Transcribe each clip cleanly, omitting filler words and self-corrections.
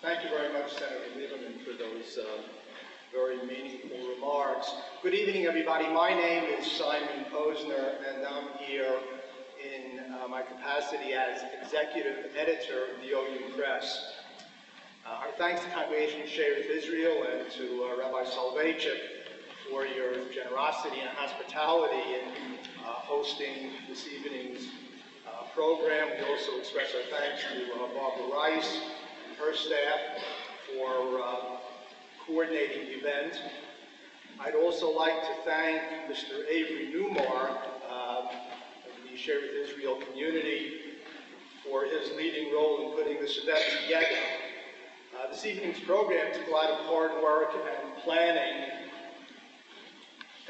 Thank you very much, Senator Lieberman, for those very meaningful remarks. Good evening, everybody. My name is Simon Posner, and I'm here in my capacity as executive editor of the OU Press. Our thanks to Congregation of Shearith Israel and to Rabbi Soloveichik for your generosity and hospitality in hosting this evening's program. We also express our thanks to Barbara Rice and her staff for coordinating the event. I'd also like to thank Mr. Avery Newmar of the Shearith Israel community for his leading role in putting this event together. This evening's program took a lot of hard work and planning,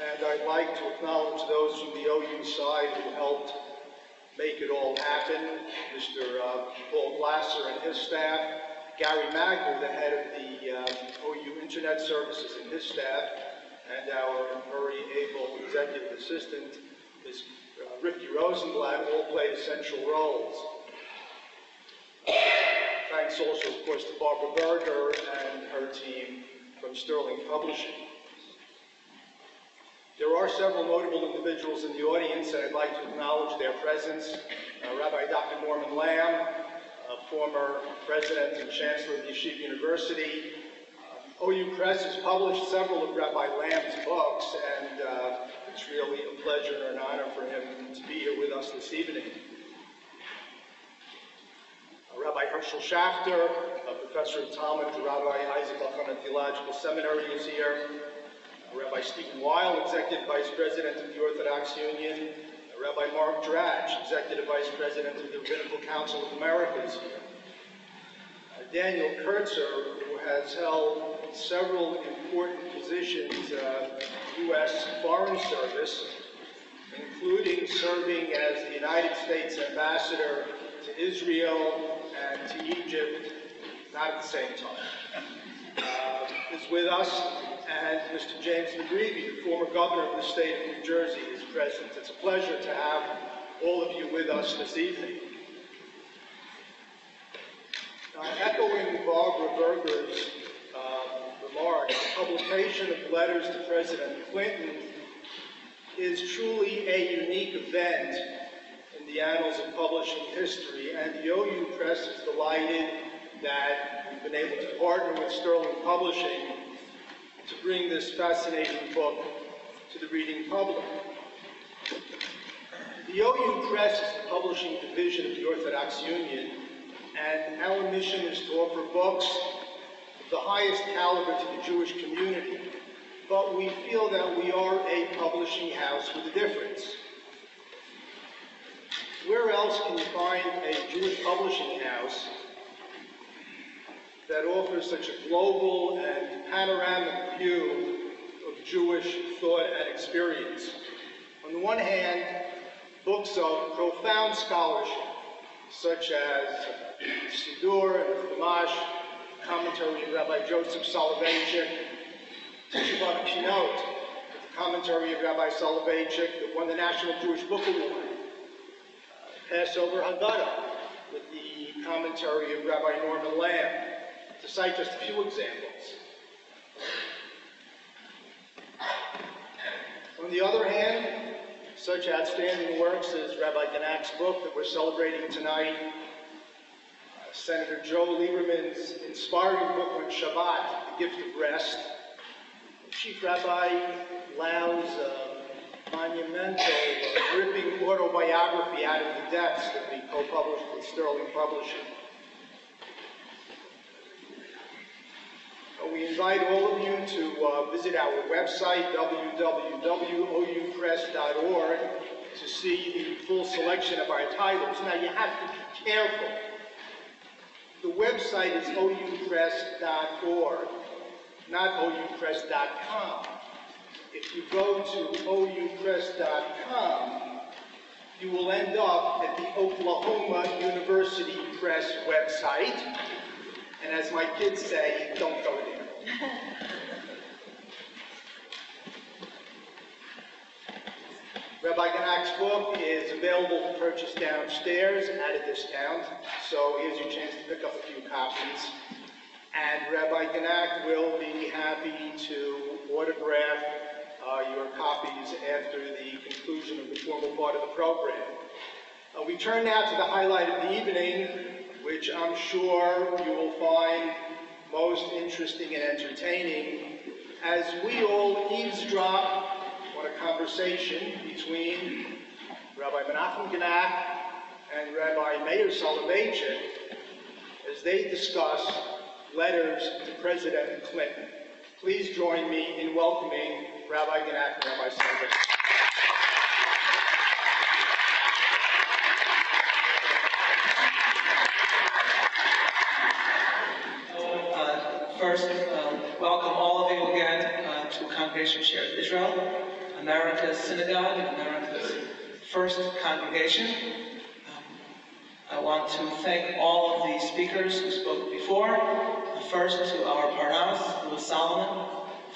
and I'd like to acknowledge those from the OU side who helped make it all happen. Mr. Paul Glasser and his staff, Gary Magner, the head of the OU Internet Services and his staff, and our very able executive assistant, Ms. Rifki Rosenblatt, all played essential roles. Thanks also, of course, to Barbara Berger and her team from Sterling Publishing. There are several notable individuals in the audience, and I'd like to acknowledge their presence. Rabbi Dr. Norman Lamb, former president and chancellor of Yeshiva University. OU Press has published several of Rabbi Lamb's books, and it's really a pleasure and an honor for him to be here with us this evening. Rabbi Herschel Schachter, a professor of Talmud at the Rabbi Isaac Elchanan Theological Seminary, is here. Rabbi Stephen Weil, Executive Vice President of the Orthodox Union. Rabbi Mark Dratch, Executive Vice President of the Rabbinical Council of America, is here. Daniel Kurtzer, who has held several important positions in the U.S. Foreign Service, including serving as the United States Ambassador to Israel and to Egypt, not at the same time, is with us. And Mr. James McGreevy, the former governor of the state of New Jersey, is present. It's a pleasure to have all of you with us this evening. Echoing Barbara Berger's remarks, the publication of letters to President Clinton is truly a unique event in the annals of publishing history, and the OU Press is delighted that we've been able to partner with Sterling Publishing to bring this fascinating book to the reading public. The OU Press is the publishing division of the Orthodox Union, and our mission is to offer books of the highest caliber to the Jewish community, but we feel that we are a publishing house with a difference. Where else can you find a Jewish publishing house that offers such a global and panoramic view of Jewish thought and experience? On the one hand, books of profound scholarship, such as Siddur and Chumash, commentary of Rabbi Joseph Soloveitchik, Teshuvah Kinot, the commentary of Rabbi Soloveitchik that won the National Jewish Book Award, Passover Haggadah, with the commentary of Rabbi Norman Lamb, to cite just a few examples. On the other hand, such outstanding works as Rabbi Genack's book that we're celebrating tonight, Senator Joe Lieberman's inspiring book on Shabbat, The Gift of Rest, Chief Rabbi Lau's monumental, gripping autobiography, Out of the Depths, that we co-published with Sterling Publishing. We invite all of you to visit our website, www.oupress.org, to see the full selection of our titles. Now, you have to be careful. The website is oupress.org, not oupress.com. If you go to oupress.com, you will end up at the Oklahoma University Press website. And as my kids say, don't go there. Rabbi Genack's book is available to purchase downstairs at a discount, so here's your chance to pick up a few copies. And Rabbi Genack will be happy to autograph your copies after the conclusion of the formal part of the program. We turn now to the highlight of the evening, which I'm sure you will find most interesting and entertaining, as we all eavesdrop on a conversation between Rabbi Genack and Rabbi Meir Soloveichik as they discuss letters to President Clinton. Please join me in welcoming Rabbi Genack and Rabbi Soloveichik. First, welcome all of you again to Congregation Shared Israel, America's synagogue, and America's first congregation. I want to thank all of the speakers who spoke before. First, to our Parnas, Louis Solomon,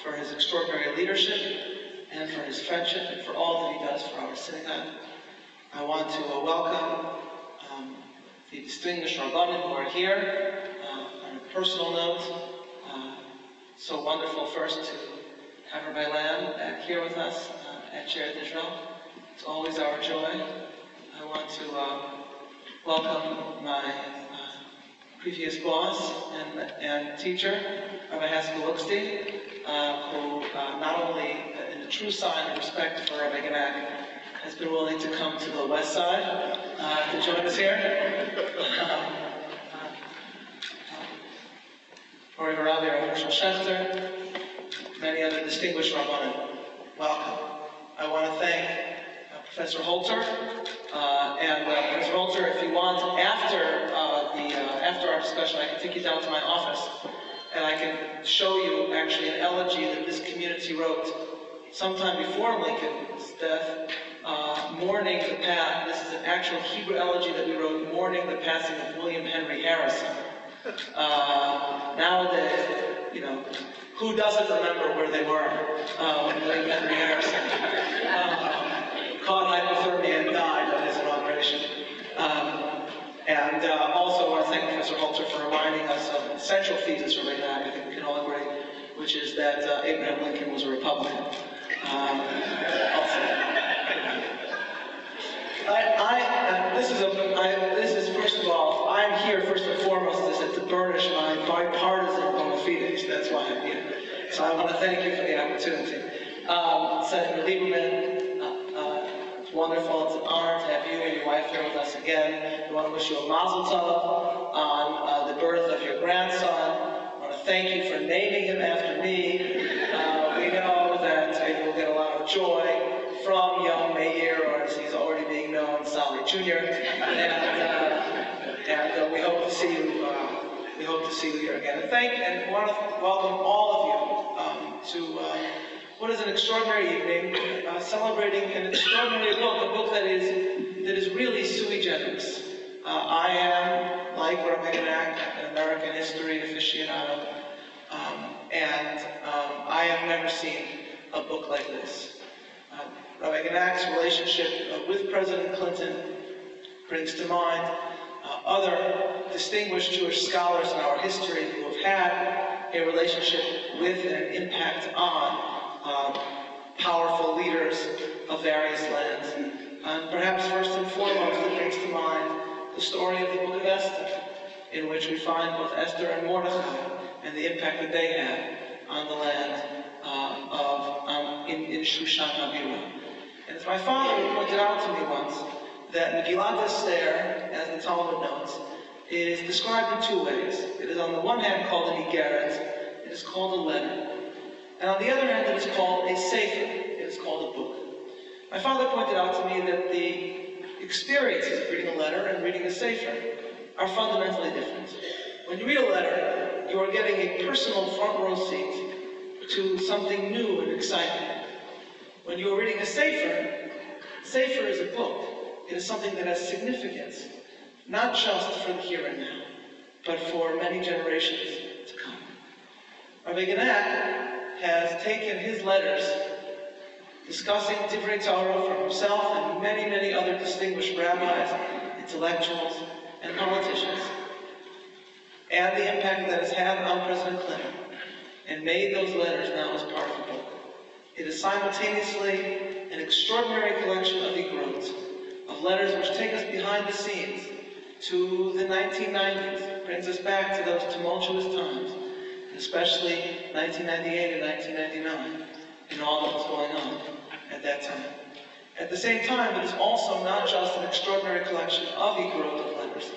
for his extraordinary leadership and for his friendship and for all that he does for our synagogue. I want to welcome the distinguished Rabbanim who are here. On a personal note, so wonderful first to have Rabbi Lamb back here with us at Shared Israel. It's always our joy. I want to welcome my previous boss and teacher, Rabbi Genack, who not only in a true sign of respect for Rabbi Genack has been willing to come to the west side to join us here. Rabbi Shechter, many other distinguished Rabbanim, welcome. I want to thank Professor Holter, and Professor Holter, if you want, after our discussion, I can take you down to my office, and I can show you actually an elegy that this community wrote sometime before Lincoln's death, mourning the path. This is an actual Hebrew elegy that we wrote, mourning the passing of William Henry Harrison. Nowadays, you know, who doesn't remember where they were when William Henry Harrison caught hypothermia and died at his inauguration? And also I want to thank Professor Holter for reminding us of the central thesis for Rabbi Genack, I think we can all agree, which is that Abraham Lincoln was a Republican. This is first of all, I'm here first and foremost to burnish my bipartisan bona fides. That's why I'm here. So I want to thank you for the opportunity. Senator Lieberman, it's wonderful. It's an honor to have you and your wife here with us again. I want to wish you a mazel tov on the birth of your grandson. I want to thank you for naming him after me. We know that you'll get a lot of joy from young Meir, or as he's already being known, Sally Jr. And we hope to see you. We hope to see you here again. And want to welcome all of you to what is an extraordinary evening, celebrating an extraordinary book, a book that is really sui generis. I am, like Rabbi Genack, an American history aficionado, and I have never seen a book like this. Rabbi Genack's relationship with President Clinton brings to mind other distinguished Jewish scholars in our history who have had a relationship with and an impact on powerful leaders of various lands. And perhaps first and foremost, it brings to mind the story of the book of Esther, in which we find both Esther and Mordechai and the impact that they had on the land in Shushan Habira. And it's my father who pointed out to me once that Megillat Esther, as the Talmud notes, is described in two ways. It is on the one hand called an Igeret, it is called a letter. And on the other hand, it is called a Sefer, it is called a book. My father pointed out to me that the experiences of reading a letter and reading a Sefer are fundamentally different. When you read a letter, you are getting a personal front row seat to something new and exciting. When you are reading a Sefer is a book. It is something that has significance, not just for the here and now, but for many generations to come. Rabbi Genack has taken his letters discussing Divrei Torah from himself and many, many other distinguished rabbis, intellectuals, and politicians, and the impact that it's had on President Clinton, and made those letters now as part of the book. It is simultaneously an extraordinary collection of igrot, of letters which take us behind the scenes to the 1990s, brings us back to those tumultuous times, and especially 1998 and 1999, and all that was going on at that time. At the same time, it is also not just an extraordinary collection of igrot of letters,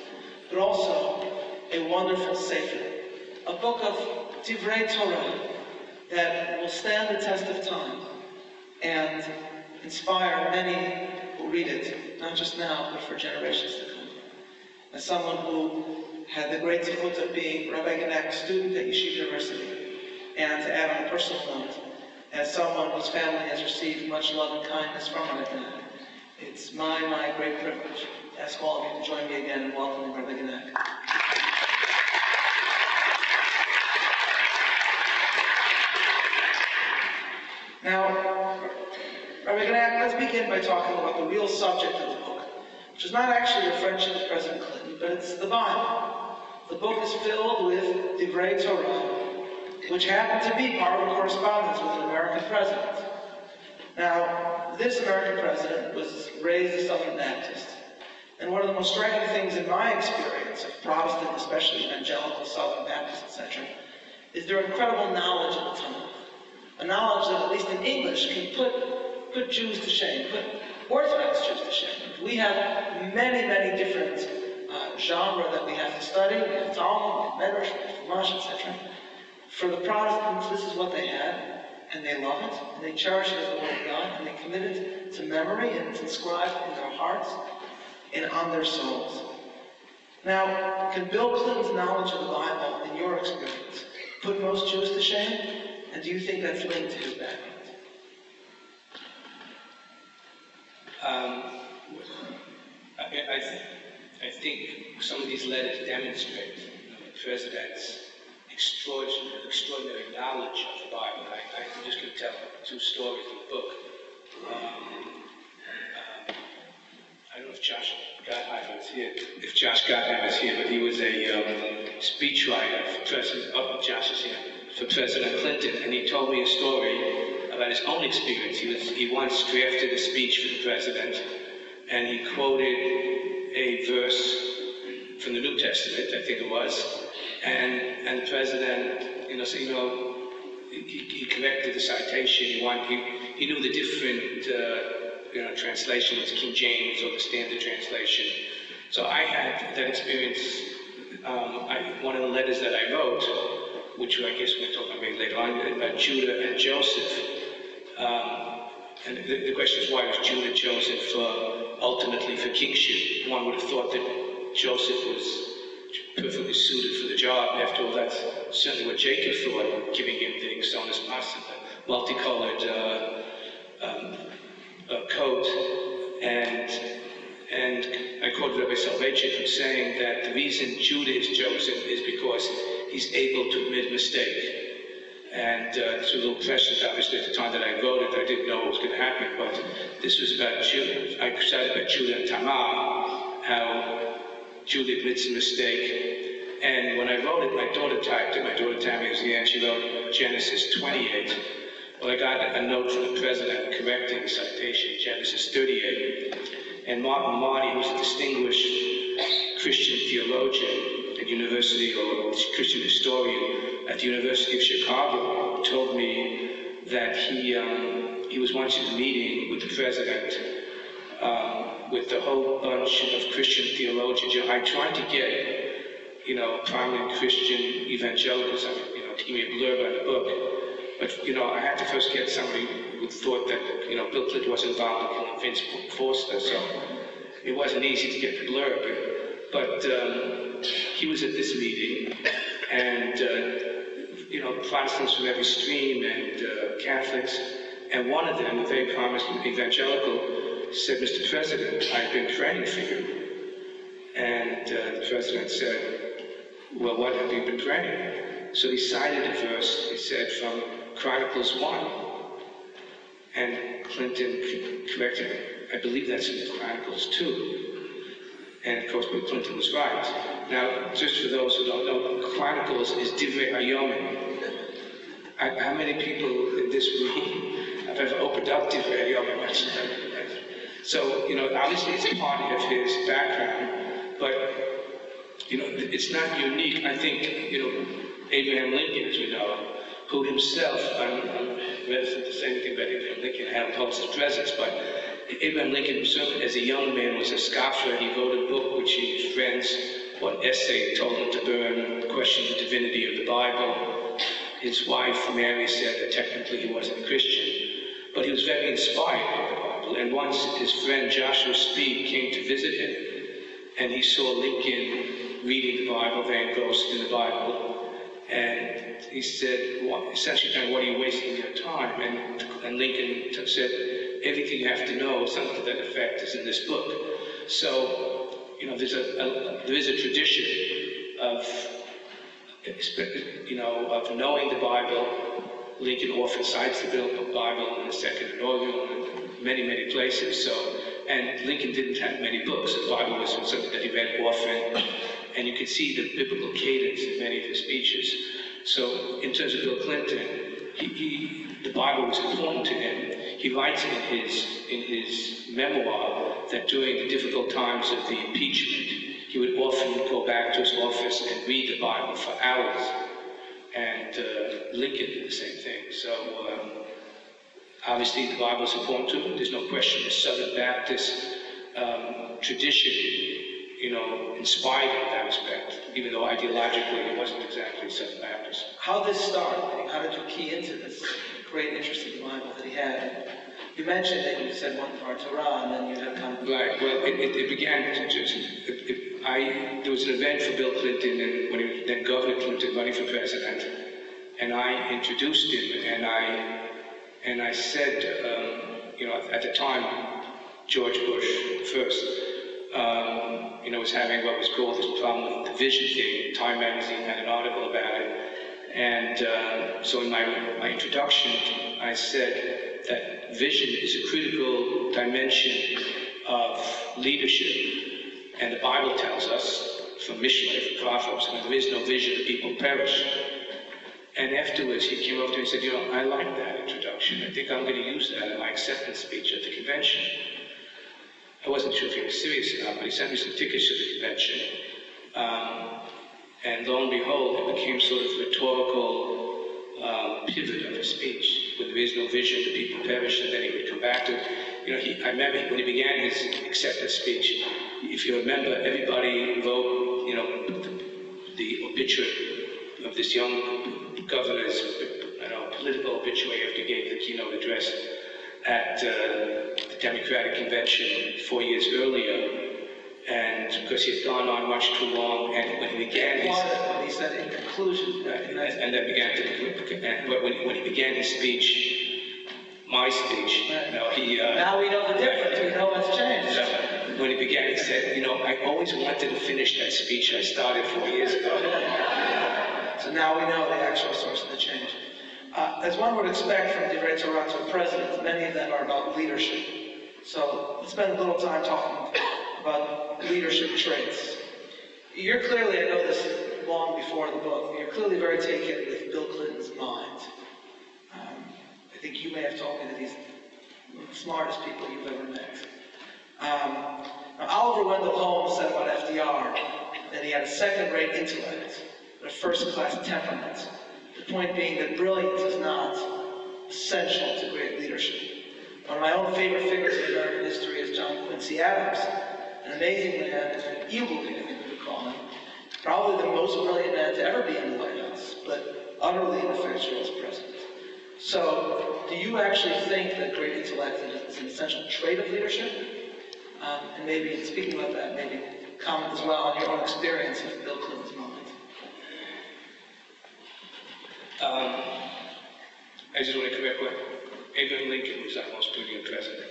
but also a wonderful sefer, a book of divrei Torah that will stand the test of time and inspire many who read it, not just now, but for generations to come. As someone who had the great zechut of being Rabbi Genack's student at Yeshiva University, and to add on a personal note, as someone whose family has received much love and kindness from Rabbi Genack, it's my great privilege to ask all of you to join me again in welcoming Rabbi Genack. Now, Rabbi Genack, let's begin by talking about the real subject of the book, which is not actually your friendship with President Clinton, but it's the Bible. The book is filled with divrei Torah, which happened to be part of a correspondence with an American president. Now, this American president was raised a Southern Baptist, and one of the most striking things in my experience of Protestant, especially evangelical, Southern Baptist, etc., is their incredible knowledge of the Tanakh. A knowledge that, at least in English, can put Jews to shame, put Orthodox Jews to shame. We have many different genres that we have to study. We have Talmud, we have Medrash, we have Chumash, etc. For the Protestants, this is what they had, and they love it, and they cherish it as the Word of God, and they commit it to memory, and it's inscribed in their hearts and on their souls. Now, can Bill Clinton's knowledge of the Bible, in your experience, put most Jews to shame? And do you think that's linked to his background? I think some of these letters demonstrate the president's extraordinary knowledge of the Bible. I'm just going to tell two stories in the book. I don't know if Josh Gottheimer is here. If Josh Gottheimer is here, but he was a speechwriter for President. Oh, Josh is here. For President Clinton, and he told me a story about his own experience. He once drafted a speech for the president, and he quoted a verse from the New Testament, I think it was, and the president, he corrected the citation. He knew the different translations, King James or the Standard Translation. So I had that experience. One of the letters that I wrote, which I guess we're going to talk about maybe later on, about Judah and Joseph. And the question is, why was Judah chosen ultimately for kingship? One would have thought that Joseph was perfectly suited for the job. After all, that's certainly what Jacob thought, giving him the Exonis Pasta, the multicolored coat. And I quoted Rabbi Soloveichik from saying that the reason Judah is chosen is because he's able to admit mistake. And it's a little precious, obviously, at the time that I wrote it. I didn't know what was going to happen, but this was about Judah. I decided about Judah and Tamar, how Judah admits a mistake. And when I wrote it, my daughter typed it. My daughter Tammy was here, and she wrote Genesis 28. Well, I got a note from the president correcting the citation, Genesis 38. And Marty, who's a distinguished Christian theologian at university, or Christian historian at the University of Chicago, told me that he was once in a meeting with the president with a whole bunch of Christian theologians. I tried to get, prominent Christian evangelicals, to give me a blurb on the book. But, I had to first get somebody who thought that, Bill Clinton was involved in killing Vince Forster, so it wasn't easy to get the blurb. But he was at this meeting, and, Protestants from every stream and Catholics, and one of them, a very prominent evangelical, said, "Mr. President, I've been praying for you." And the president said, "Well, what have you been praying?" So he cited a verse, he said, from Chronicles 1. And Clinton corrected him. I believe that's in Chronicles 2. And of course, Bill Clinton was right. Now, just for those who don't know, Chronicles is Divrei Hayomim. How many people in this room have ever opened up Divrei Hayomim? So, obviously it's a part of his background, but, it's not unique. I think, Abraham Lincoln, as we know, who himself, I'm reticent to say anything about Abraham Lincoln, I haven't posed his presence, but Abraham Lincoln himself, as a young man, was a scoffer. He wrote a book which his friends, one essay, told him to burn, questioned the divinity of the Bible. His wife, Mary, said that technically he wasn't a Christian, but he was very inspired by the Bible. And once his friend Joshua Speed came to visit him, and he saw Lincoln reading the Bible, very engrossed in the Bible, and he said, essentially, what are you wasting your time? And Lincoln said, everything you have to know, something to that effect, is in this book. So, there is a tradition of knowing the Bible. Lincoln often cites the Bible in the Second Inaugural and many, many places. And Lincoln didn't have many books. The Bible was something that he read often, and you could see the biblical cadence in many of his speeches. So, in terms of Bill Clinton, the Bible was important to him. He writes in his memoir that during the difficult times of the impeachment, he would often go back to his office and read the Bible for hours. And Lincoln did the same thing. So obviously the Bible is important to him. There's no question the Southern Baptist tradition, inspired him in that respect, even though ideologically he wasn't exactly Southern Baptist. How did this start? How did you key into this great interest in the Bible that he had? You mentioned that you said one part Torah, and then you had kind of... Right, well, it began there was an event for Bill Clinton, and when he was then Governor Clinton running for president, and I introduced him, and I said, at the time, George Bush first, was having what was called this problem with the vision thing. Time magazine had an article about it. And so in my introduction, I said that vision is a critical dimension of leadership. And the Bible tells us, from Mishnah, from Proverbs, when there is no vision, the people perish. And afterwards, he came over to me and said, I like that introduction. I think I'm going to use that in my acceptance speech at the convention. I wasn't sure if he was serious or not, but he sent me some tickets to the convention. And lo and behold, it became sort of a rhetorical pivot of his speech. When there is no vision, the people perish, and then he would come back to it. I remember when he began his acceptance speech, if you remember, everybody wrote, the obituary of this young governor's, political obituary after he gave the keynote address at the Democratic Convention 4 years earlier. And because he had gone on much too long, and when he began his... When he said in conclusion. And then began to... When he began his speech, my speech, now we know the difference, we know what's changed. When he began, he said, I always wanted to finish that speech I started 4 years ago. So now we know the actual source of the change. As one would expect from Divrei Torah to presidents, many of them are about leadership. So let's spend a little time talking about leadership traits. You're clearly, I know this long before the book, you're clearly very taken with Bill Clinton's mind. I think you may have told me that he's one of the smartest people you've ever met. Now, Oliver Wendell Holmes said about FDR that he had a second-rate intellect, but a first-class temperament. The point being that brilliance is not essential to great leadership. One of my own favorite figures in American history is John Quincy Adams, an amazing man, an evil man, I think we would call him. Probably the most brilliant man to ever be in the White House, but utterly ineffectual as president. So, do you actually think that great intellect is an essential trait of leadership? And maybe, speaking about that, maybe comment as well on your own experience of Bill Clinton's mind. I just want to correct what Abraham Lincoln was our most brilliant president.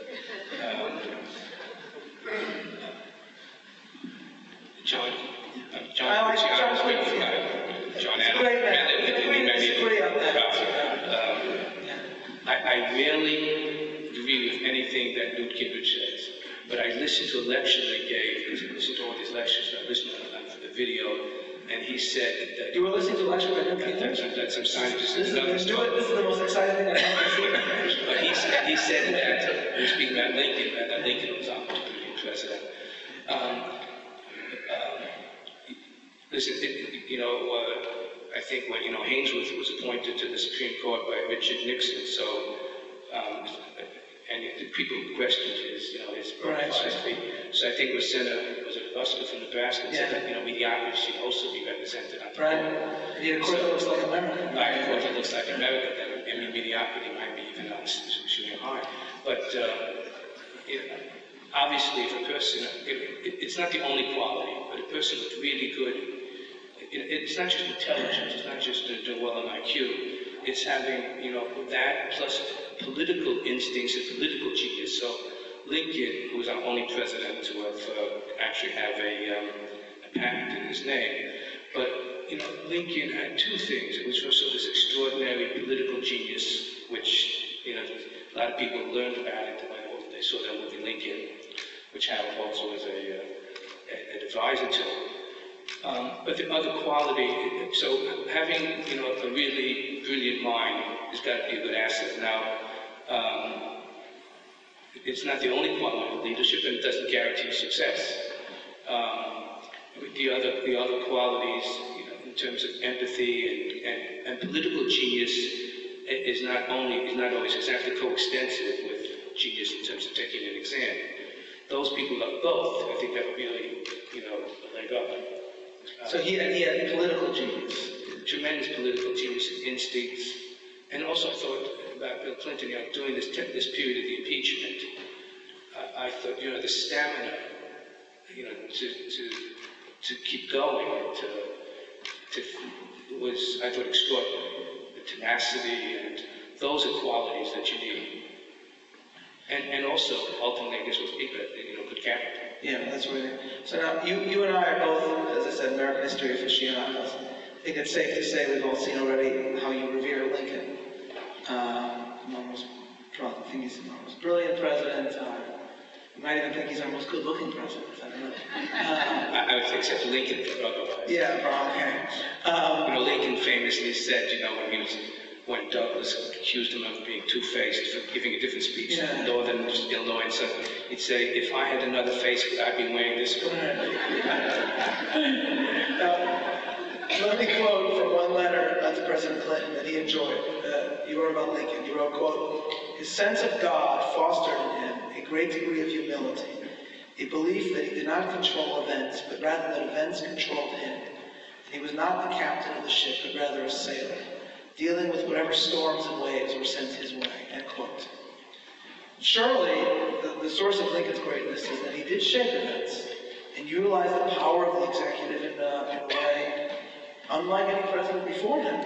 John Great man. Disagree on that. I rarely agree with anything that Newt Gingrich says, but I listened to a lecture they gave. I listened to all these lectures. I listened to video, and he said that... You were listening to a lecture by Lincoln? That's some scientist. This is the most exciting thing I've ever seen. But he said that, we were speaking about Lincoln, that Lincoln was on to be president. Listen, I think when, Haynesworth was appointed to the Supreme Court by Richard Nixon, so, and the people questioned his philosophy. So I think it was Buster from Nebraska said that, mediocrity should also be represented on the court. And yet, of course, it looks like America. Right, of course, it looks like America, then, mediocrity might be even on shooting high. But, obviously, if a person, it's not the only quality, but a person with really good, it's not just intelligence, it's not just doing well on IQ, it's having, that plus political instincts and political genius. So Lincoln, who was our only president to have actually have a patent in his name, but Lincoln had two things. It was also this extraordinary political genius, which a lot of people learned about it when they saw that movie Lincoln, which Harold also was an advisor to. But the other quality, so having a really brilliant mind has got to be a good asset. Now, it's not the only quality of leadership, and it doesn't guarantee success. The other qualities, in terms of empathy and political genius, is not always exactly coextensive with genius in terms of taking an exam. Those people who have both, I think, have really, a leg up. So he had political genius. Tremendous political genius and instincts. And also I thought about Bill Clinton, during this period of the impeachment, I thought, the stamina, to keep going, was, I thought, extraordinary. The tenacity, and those are qualities that you need. And also, ultimately, I guess, was good character. Yeah, that's really. So now, you and I are both, as I said, American history aficionados. I think it's safe to say we've all seen already how you revere Lincoln. I think he's the most brilliant president. You might even think he's our most good-looking president. I don't know. I would think except Lincoln for otherwise. Yeah, okay. Lincoln famously said, when Douglas accused him of being two-faced for giving a different speech in Northern Illinois, and so he'd say, if I had another face, would I be wearing this one? Let me quote from one letter to President Clinton that he enjoyed. You wrote about Lincoln. You wrote, quote, "His sense of God fostered in him a great degree of humility, a belief that he did not control events, but rather that events controlled him. And he was not the captain of the ship, but rather a sailor, dealing with whatever storms and waves were sent his way," end quote. Surely, the source of Lincoln's greatness is that he did shape events and utilize the power of the executive in a way unlike any president before him.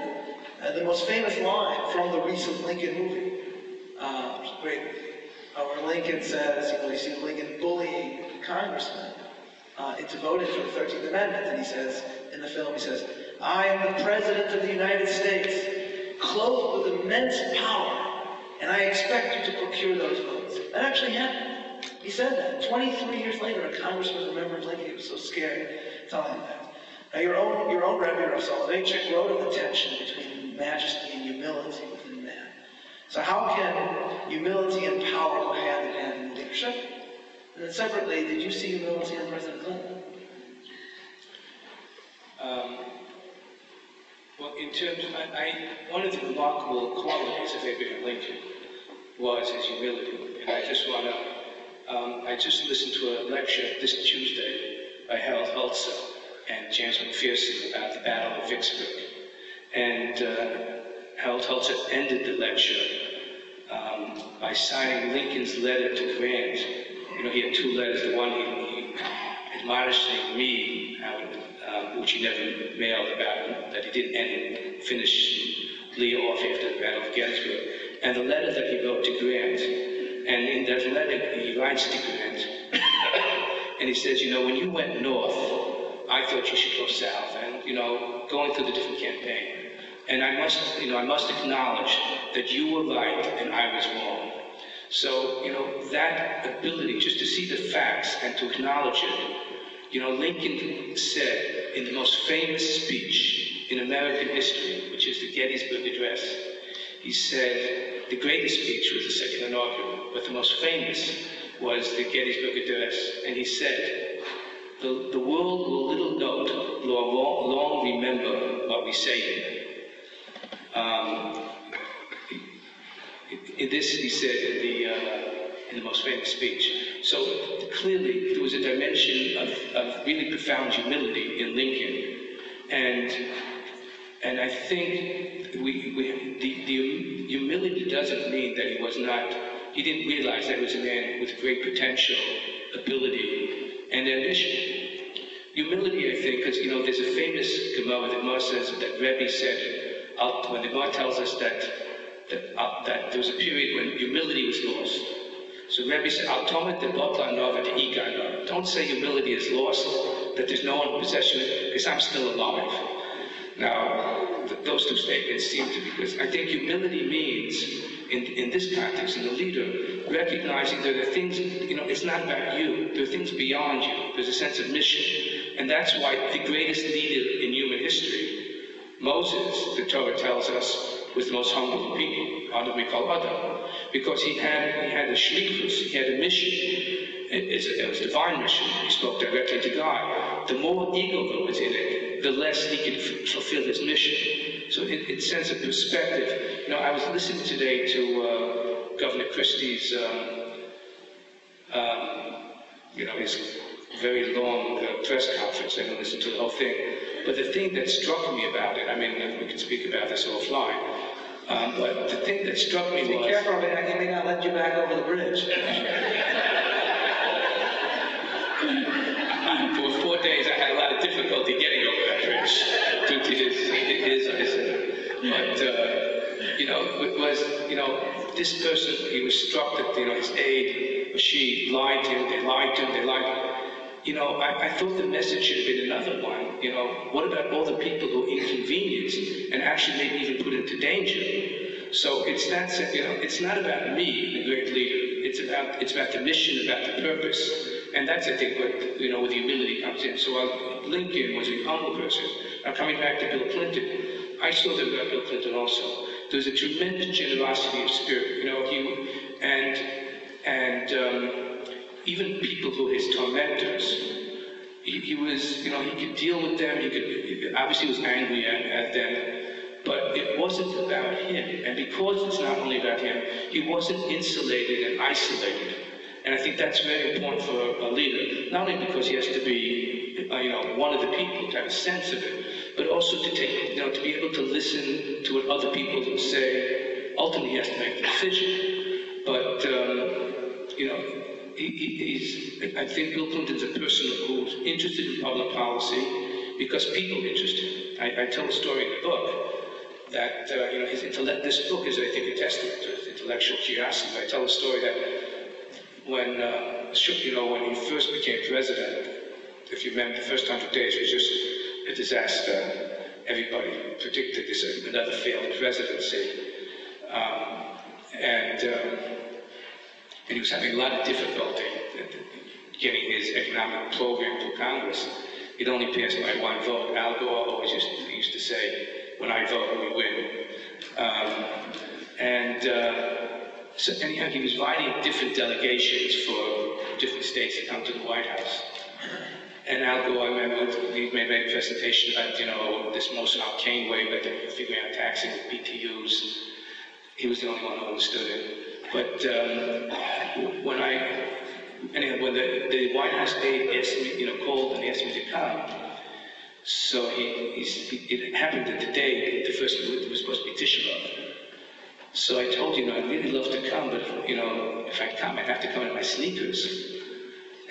The most famous line from the recent Lincoln movie, which is great, where Lincoln says, you see Lincoln bullying congressmen into voting for the 13th Amendment, and he says, in the film, he says, "I am the President of the United States, clothed with immense power, and I expect you to procure those votes." That actually happened. He said that. 23 years later, a congressman remembered Lincoln. He was so scared telling him that. Now, your own Rabbi Meir Soloveichik wrote of the tension between majesty and humility within man. So how can humility and power go hand in hand in leadership? And then separately, did you see humility in President Clinton? Well, in terms of, one of the remarkable qualities of Abraham Lincoln was his humility. And I just want to, I just listened to a lecture this Tuesday by Harold Holzer and James McPherson about the Battle of Vicksburg. And Harold Holzer ended the lecture by citing Lincoln's letter to Grant. He had two letters. The one he admonishing me, which he never mailed about him, that he didn't finish Lee off after the Battle of Gettysburg, and the letter that he wrote to Grant. And in that letter, he writes to Grant, and he says, when you went north, I thought you should go south, and going through the different campaign. And I must acknowledge that you were right and I was wrong. So, that ability just to see the facts and to acknowledge it. Lincoln said, in the most famous speech in American history, which is the Gettysburg Address, he said the greatest speech was the second inaugural, but the most famous was the Gettysburg Address. And he said, the world will little note, nor long remember what we say here. In this, he said in the most famous speech. So clearly, there was a dimension of really profound humility in Lincoln, and I think the humility doesn't mean that he didn't realize that he was a man with great potential, ability, and ambition. Humility, I think, because there's a famous Gemara that Gemara says that Rebbe said when the Gemara tells us that there was a period when humility was lost. So Rebbe said, don't say humility is lost, that there's no one in possession of it, because I'm still alive. Now, those two statements seem to be, because I think humility means, in this context, in the leader, recognizing that there are things, it's not about you, there are things beyond you, there's a sense of mission. And that's why the greatest leader in human history, Moses, the Torah tells us, was the most humble of people, Adam Mikol Adam, because he had a shlichus, he had a mission. It was a divine mission. He spoke directly to God. The more ego that was in it, the less he could fulfill his mission. So in sense of perspective, I was listening today to Governor Christie's, his very long press conference. I didn't listen to the whole thing. But the thing that struck me about it, we can speak about this offline, but the thing that struck me was... Be careful, man, he may not let you back over the bridge. For 4 days, I had a lot of difficulty getting over that bridge due to it was, this person, he was struck that, his aide, or she lied to him, they lied to him. I thought the message should have been another one. What about all the people who are inconvenienced and actually maybe even put into danger? So it's not about me, the great leader. It's about the mission, about the purpose. And that's, I think, what, where the humility comes in. So Lincoln was a humble person. Now, coming back to Bill Clinton, I saw that about Bill Clinton also. There was a tremendous generosity of spirit, even people who were his tormentors, he was, he could deal with them, obviously was angry at them, but it wasn't about him. And because it's not only about him, he wasn't insulated and isolated. And I think that's very important for a leader, not only because he has to be, one of the people, to have a sense of it, but also to take, to be able to listen to what other people will say. Ultimately, he has to make the decision. But, I think Bill Clinton's a person who's interested in public policy because people interest him. I tell a story in the book that, this book is, I think, a testament to his intellectual curiosity. I tell a story that when he first became president, if you remember, the first 100 days was just a disaster. Everybody predicted this another failed presidency. And he was having a lot of difficulty getting his economic program through Congress. It only passed by one vote. Al Gore always used to say, when I vote, we win. So anyhow, he was inviting different delegations for different states to come to the White House. And Al Gore, I remember, he made a presentation about, this most arcane way that they're figuring out taxing with BTUs. He was the only one who understood it. But when the White House aide asked me, called and asked me to come, so it happened that the day, the first was supposed to be Tisha B'Av. So I told him, I'd really love to come, but if I come, I'd have to come in my sneakers.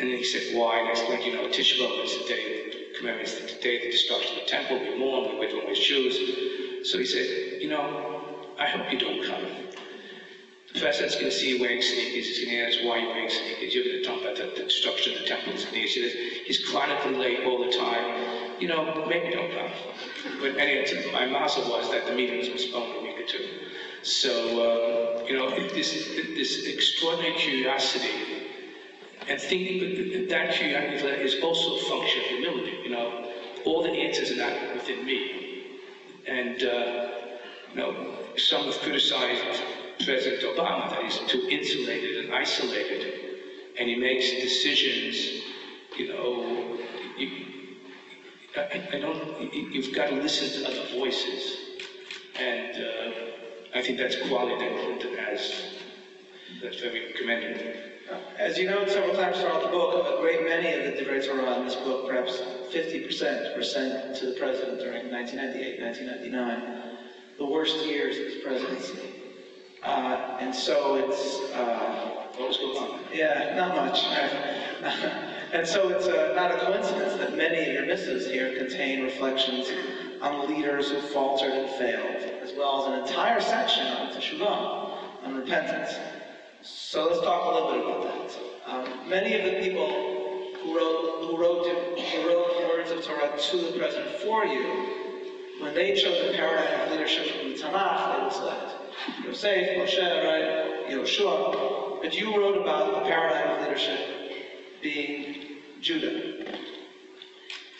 And then he said, why? And I explained, Tisha B'Av is the day, commemorates the day of the destruction of the temple. We mourn, we wear shoes. So he said, I hope you don't come. The president's going to see you wearing sneakers. He's going to ask why you're wearing sneakers. You're going to talk about the destruction of the temple. He's chronically late all the time. Maybe don't come. But anyway, my mazel was that the meeting was postponed a week or two. So, this extraordinary curiosity, and thinking that curiosity is also a function of humility, all the answers are not within me. And, some have criticized President Obama that he's too insulated and isolated, and he makes decisions, you've got to listen to other voices. And I think that's a quality that Clinton has that's very commendable. As you note several times throughout the book, a great many of the Divrei Torah in this book, perhaps 50%, were sent to the president during 1998, 1999, the worst years of his presidency. And so it's... what was going on? Yeah, not much. And so it's not a coincidence that many of your missives here contain reflections on leaders who faltered and failed, as well as an entire section on teshuvah, on repentance. So let's talk a little bit about that. Many of the people who wrote the words of Torah to the president for you, when they chose a paradigm of leadership from the Tanakh, they would select Yosef, Moshe, right, Yoshua. But you wrote about the paradigm of leadership being Judah.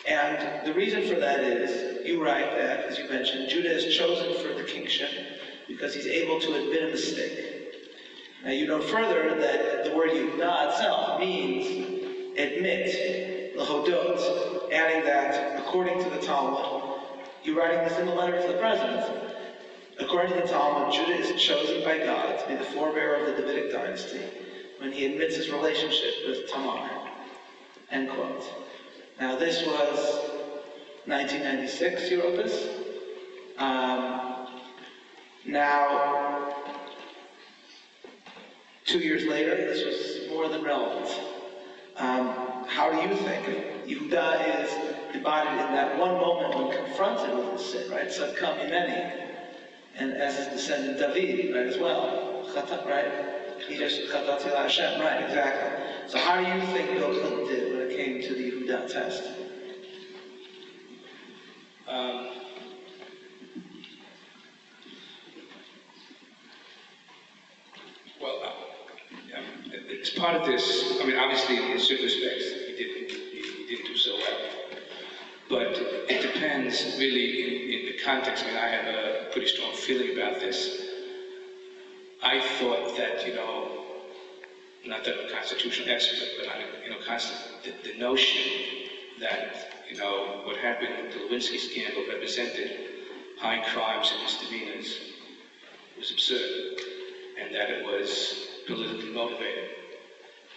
And the reason for that is, you write that, as you mentioned, Judah is chosen for the kingship because he's able to admit a mistake. Now you know further that the word Yehudah itself means admit, lahodot, adding that, according to the Talmud, you're writing this in the letter to the president. According to the Talmud, Judah is chosen by God to be the forebearer of the Davidic dynasty when he admits his relationship with Tamar. End quote. Now this was 1996, you wrote this. Now, 2 years later, this was more than relevant. How do you think Yehudah is embodied in that one moment when confronted with his sin, right? Tzadka mimeni, and as his descendant David, right, as well, right? He just chatati la Hashem, right? Exactly. So how do you think Bill Clinton did when it came to the Yehudah test? As part of this, obviously in certain respects he didn't do so well. But it depends really in the context. I have a pretty strong feeling about this. I thought that, not that I'm a constitutional expert, but the notion that, what happened with the Lewinsky scandal represented high crimes and misdemeanors was absurd, and that it was politically motivated.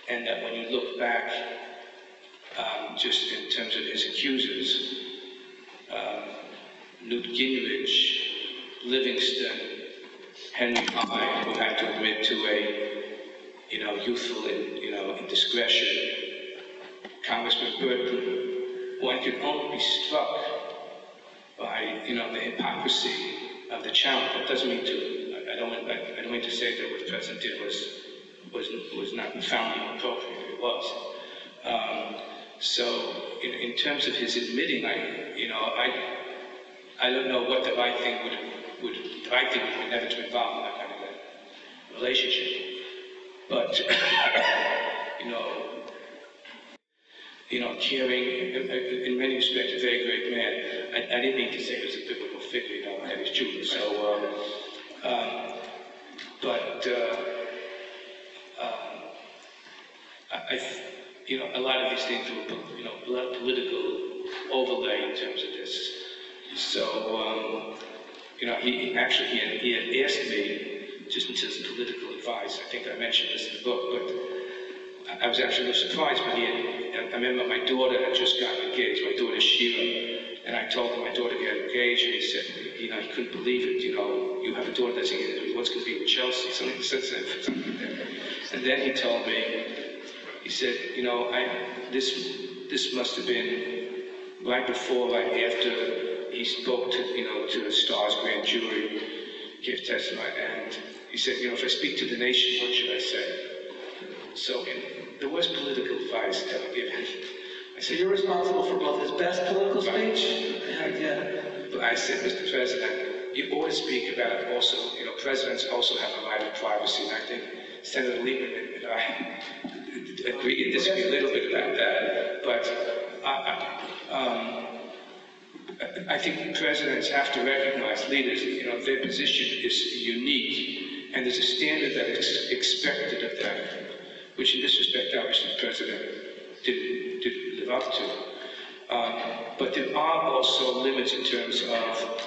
And that when you look back, just in terms of his accusers, Newt Gingrich, Livingston, Henry Hyde, who had to admit to a, youthful, indiscretion, Congressman Burton, one could only be struck by, the hypocrisy of the challenge. That doesn't mean to, I don't mean to say that what the president did was not profoundly appropriate. It was. So, in terms of his admitting, I don't know what the right thing would never to involve in that kind of a relationship. But, caring, in many respects, a very great man. I didn't mean to say he was a biblical figure, that is true. So, a lot of these things were, a lot of political overlay in terms of this. So, he had asked me, just in terms of political advice, I think I mentioned this in the book, but I was actually a little surprised when I remember my daughter had just gotten engaged, my daughter Shira, and I told him my daughter got engaged, and he said, he couldn't believe it, you have a daughter that's what's going to be with Chelsea, something like that. And then he told me, he said, this must have been right before, right after he spoke to the Star's grand jury, gave testimony, and he said, if I speak to the nation, what should I say? So there was political advice that I given. I said, you're responsible for both his best political speech and, But I said, Mr. President, you ought to speak about also, presidents also have a right of privacy, and I think Senator Lieberman and I agree and disagree a little bit about that, but I think presidents have to recognize leaders, their position is unique, and there's a standard that is expected of them, which in this respect, obviously, the president didn't live up to. But there are also limits in terms of,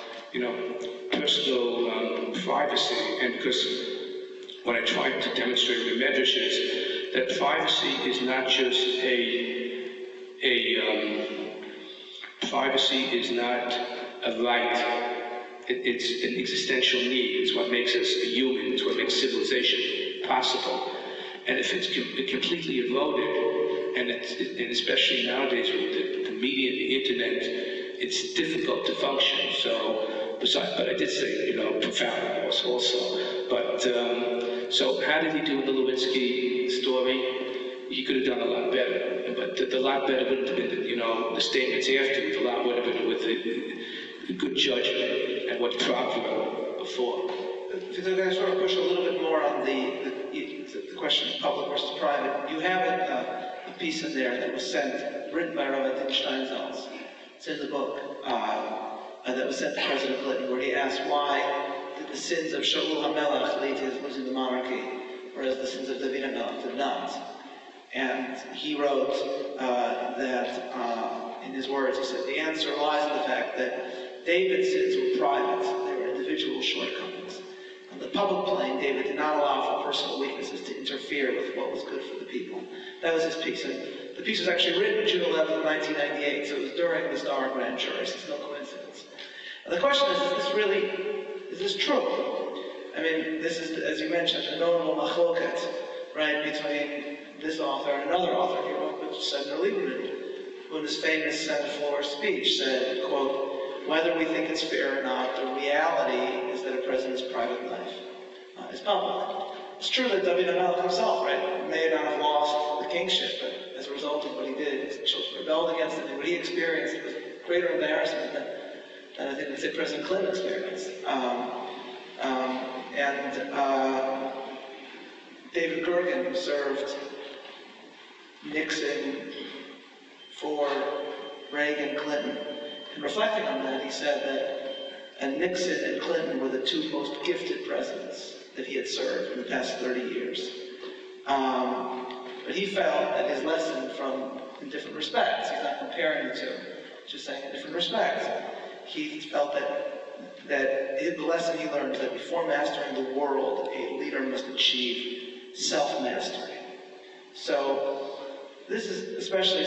personal privacy, and because what I tried to demonstrate with the Medrash is that privacy is not just privacy is not a right, it's an existential need. It's what makes us a human, it's what makes civilization possible. And if it's completely eroded, and especially nowadays with the media, the internet, it's difficult to function. So, but I did say, profound loss also. But, so how did he do in the Lewinsky story? He could have done a lot better, but the lot better wouldn't have been, the statements after. The lot would have been with the good judgment and what's proper before. If I can sort of push a little bit more on the question of public versus private, you have a piece in there that was written by Rabbi Steinsaltz. It's in the book that was sent to President Clinton, where he asked why did the sins of Shaul HaMelech lead to his losing the monarchy, whereas the sins of David HaMelech did not. And he wrote that, in his words, he said, the answer lies in the fact that David's sins were private. They were individual shortcomings. On the public plane, David did not allow for personal weaknesses to interfere with what was good for the people. That was his piece. And the piece was actually written June 11th, 1998, so it was during the Starr grand jury, so it's no coincidence. And the question is this true? I mean, this is, as you mentioned, a normal machloket, right, between this author and another author of your book, which is Senator Lieberman, who in his famous Senate floor speech said, quote, whether we think it's fair or not, the reality is that a president's private life is public. It's true that David HaMelech himself, right, may not have lost the kingship, but as a result of what he did, his children rebelled against him, and what he experienced was greater embarrassment than I think we'd say President Clinton experienced. David Gergen, who served Nixon, Ford, Reagan, Clinton, and reflecting on that, he said that Nixon and Clinton were the two most gifted presidents that he had served in the past 30 years. But he felt that his lesson in different respects, he's not comparing the two, just saying in different respects, he felt that the lesson he learned is that before mastering the world, a leader must achieve self-mastery. So this is especially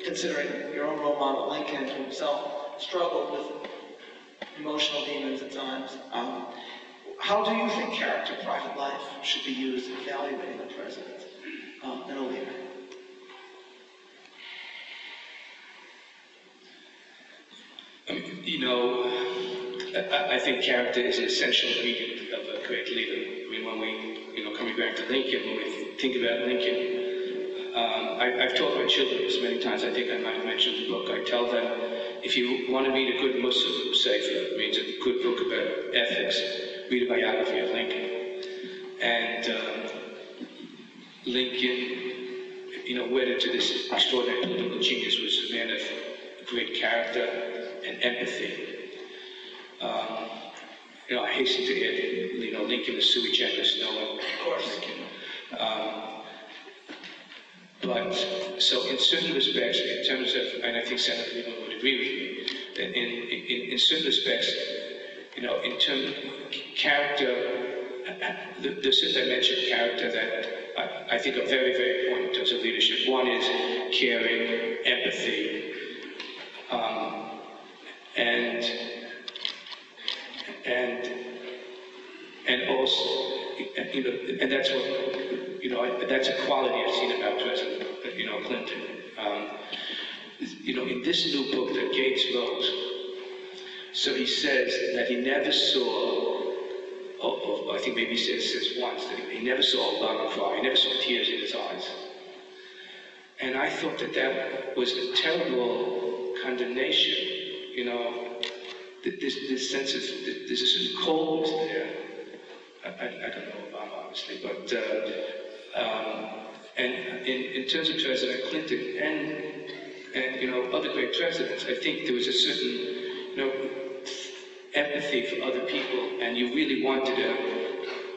considering your own role model, Lincoln, who himself struggled with emotional demons at times. How do you think character, private life, should be used in evaluating a president and a leader? I think character is an essential ingredient of a great leader. I mean, when we, coming back to Lincoln, when we think about Lincoln, I've told my children this many times, I think I might have mentioned in the book, I tell them, if you want to read a good Muslim sefer, it means a good book about ethics, read a biography of Lincoln. And Lincoln, wedded to this extraordinary political genius, was a man of great character and empathy. I hasten to add, Lincoln is sui generis, no one, of course, Lincoln. But, so in certain respects, in terms of, and I think Senator Lieberman would agree with me, that in certain respects, in terms of character, there's certain dimensions of character that I think are very, very important in terms of leadership. One is caring, empathy, and also, and that's what, that's a quality I've seen about President, Clinton. In this new book that Gates wrote, so he says that he never saw, I think maybe he says once, that he never saw Obama cry, he never saw tears in his eyes. And I thought that was a terrible condemnation, this sense of, there's a certain coldness there. I don't know Obama, obviously, but, and in terms of President Clinton and other great presidents, I think there was a certain, empathy for other people, and you really wanted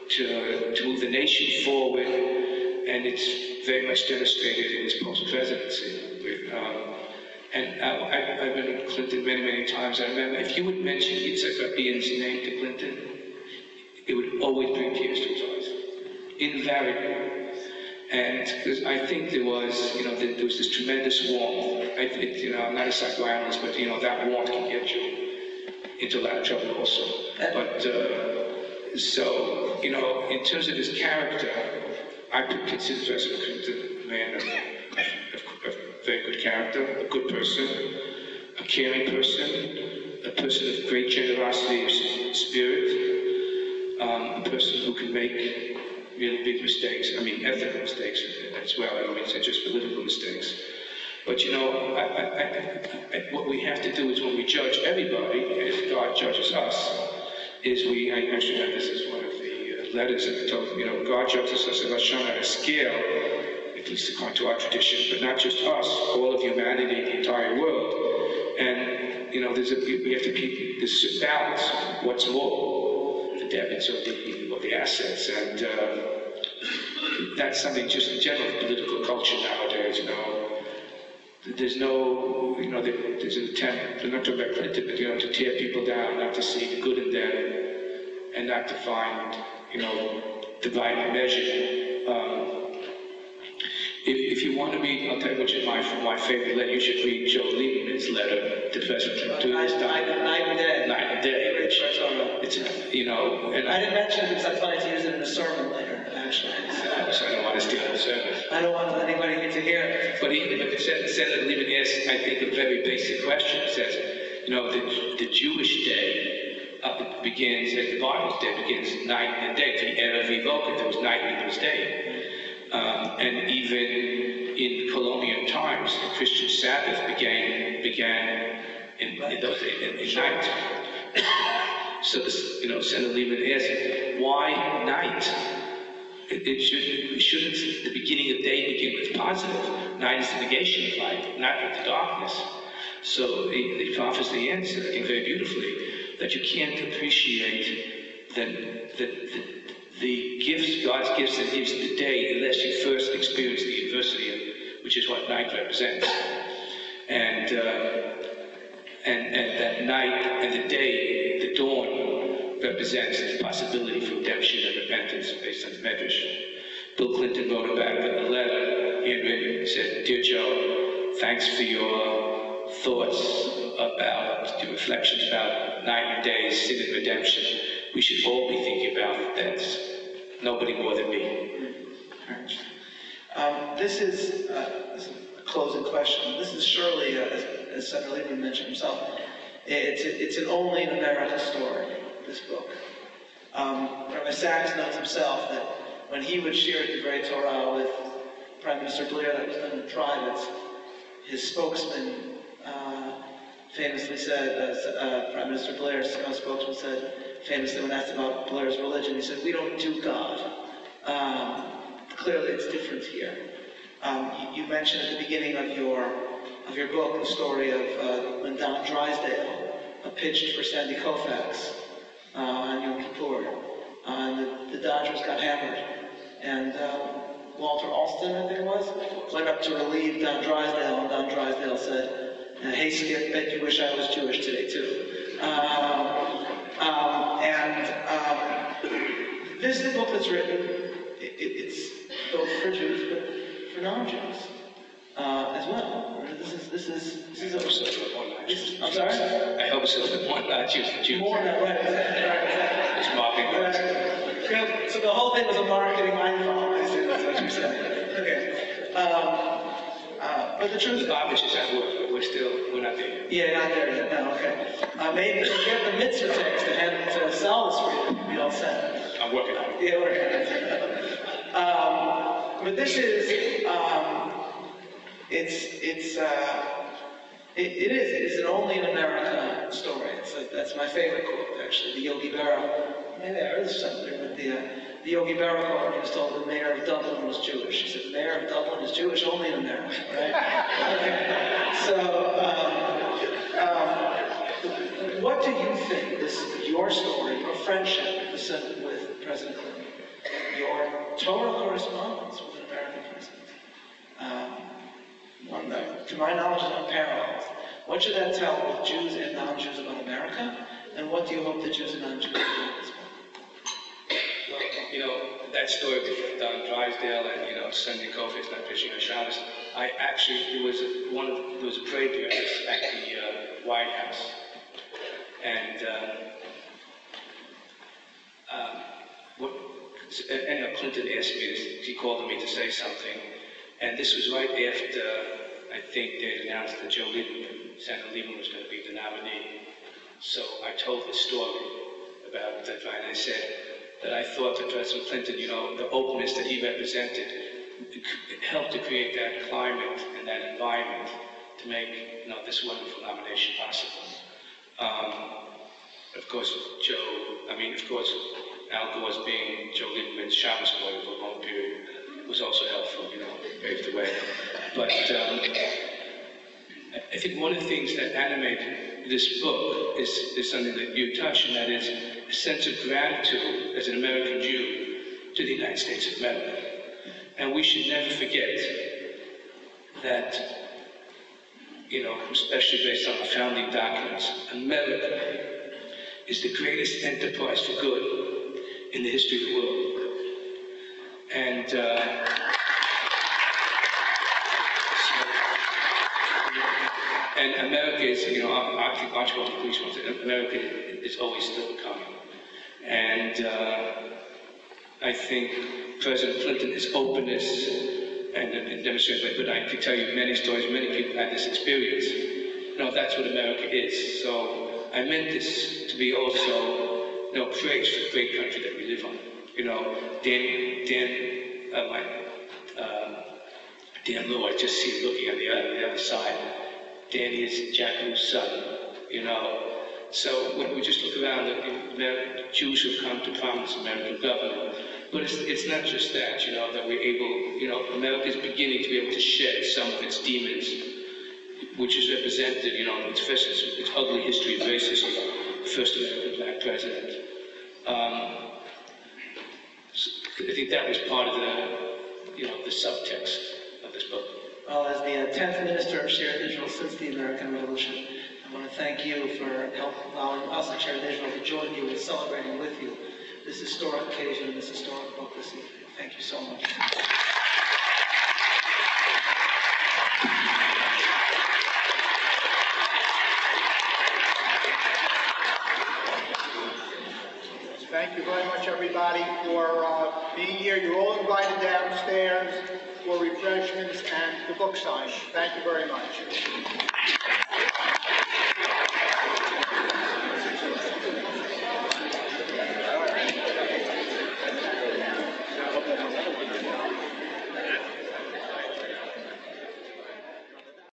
to move the nation forward, and it's very much demonstrated in his post-presidency. I've been to Clinton many, many times. I remember if you would mention Yitzhak Rabin's name to Clinton, it would always bring tears to his eyes, invariably. And because I think there was this tremendous warmth. I'm not a psychoanalyst, but that warmth can get you into a lot of trouble also. But so in terms of his character, I could consider President Clinton a man of very good character, a good person, a caring person, a person of great generosity of spirit, a person who can make really big mistakes. I mean, ethical mistakes as well. I don't mean just political mistakes. But what we have to do is when we judge everybody, as God judges us, I actually have this as one of the letters that I told, God judges us on a scale, at least according to our tradition, but not just us, all of humanity, the entire world. And there's a certain balance. What's more, the debits or the assets, and that's something just in general political culture nowadays. There's no, there's an attempt, not to about Clinton, but to tear people down, not to see the good in them, and not to find, the right measure. If you want to read, I'll tell you which is my favorite letter. You should read Joe Lieberman's letter to President Clinton. Night and day. Night and day. It's and I didn't mention it because I planned to use it in a sermon later, actually. So I don't want to steal the sermon. I don't want anybody to hear it. But Senator Lieberman asks, I think, a very basic question. It says, the Jewish day begins, as the Bible's day begins, night and day. The Erev Yivoket, there was night and there was day. And even in colonial times, the Christian Sabbath began in those days, in night. So Senator Lieberman asked, why night? Shouldn't the beginning of day begin with positive? Night is the negation of light, not with the darkness. So he offers the answer, I think, very beautifully, that you can't appreciate the gifts, God's gifts that gives the day, unless you first experience the adversity, which is what night represents. And that night and the day, the dawn, represents the possibility for redemption and repentance based on the Medrash. Bill Clinton wrote about a letter he had written. He said, "Dear Joe, thanks for your thoughts about, your reflections about night and day, sin and redemption. We should all be thinking about that. Nobody more than me." This is a closing question. This is surely, as Senator Lieberman mentioned himself, it's an only in America story, this book. Rabbi Sachs notes himself that when he would share the great Torah with Prime Minister Blair, that was done in private, his spokesman famously said, Prime Minister Blair's spokesman said, famously when asked about Blair's religion, he said, "We don't do God." Clearly it's different here. You mentioned at the beginning of your book the story of when Don Drysdale pitched for Sandy Koufax on Yom Kippur. And the Dodgers got hammered. And Walter Alston, I think it was, went up to relieve Don Drysdale, and Don Drysdale said, "Hey Skip, bet you wish I was Jewish today too." This is a book that's written, it's both for Jews, but for non-Jews as well. This is I'm sorry? I hope so, but more non-Jews than Jews. More than right, exactly. It's marketing. Right. So the whole thing was a marketing mindfuck, I see, that's what you're saying. Okay. But the truth is, the garbage is at work, but we're not there yet. Yeah, not there yet, no, okay. Maybe if you get the mitzvah text to sell this for you, we'll be all set. I'm working on it. Yeah, we're working on it. But this is, it is an only in America story. That's my favorite quote, actually, the Yogi Berra. Maybe I heard something, but the Yogi Berra quote, when he was told the mayor of Dublin was Jewish. He said, "The mayor of Dublin is Jewish only in America," right? So, what do you think is your story, your friendship with President Clinton, your Torah correspondence with an American president? One that, to my knowledge, is unparalleled. What should that tell both Jews and non-Jews about America? And what do you hope the Jews and non-Jews will know as well? You know, that story with Don Drysdale and, Sunday Kofi is not preaching on Shabbos. There was a parade there at the White House. And Clinton asked me, he called me to say something. And this was right after, I think they had announced that Senator Lieberman was going to be the nominee. So I told the story about that, and I said that I thought that President Clinton, the openness that he represented, helped to create that climate and that environment to make, this wonderful nomination possible. Of course, Al Gore's being Joe Lieberman's Shabbos lawyer for a long period was also helpful, paved the way. But I think one of the things that animate this book is something that you touched, and that is a sense of gratitude as an American Jew to the United States of America. And we should never forget that, especially based on the founding documents, America is the greatest enterprise for good in the history of the world. And America is, I think Archibald Police wants it, America is always still coming. And I think President Clinton's openness and demonstrated, but I can tell you many stories, many people had this experience. That's what America is. So I meant this to be also, praise for the great country that we live on. Dan Lou, I just see him looking at the other side. Danny is Jack Lou's son, So when we just look around, the Jews who have come to prominence in American government, but it's not just that, that we're able, America's beginning to be able to shed some of its demons, which is represented, its ugly history of racism, the first American black president. I think that was part of the subtext of this book. Well, as the 10th Minister of Shared Israel since the American Revolution, I want to thank you for allowing us at Shared Israel to join you in celebrating with you this historic occasion and this historic book this evening. Thank you so much. Thank you very much, everybody, for being here. You're all invited downstairs for refreshments and the book signing. Thank you very much.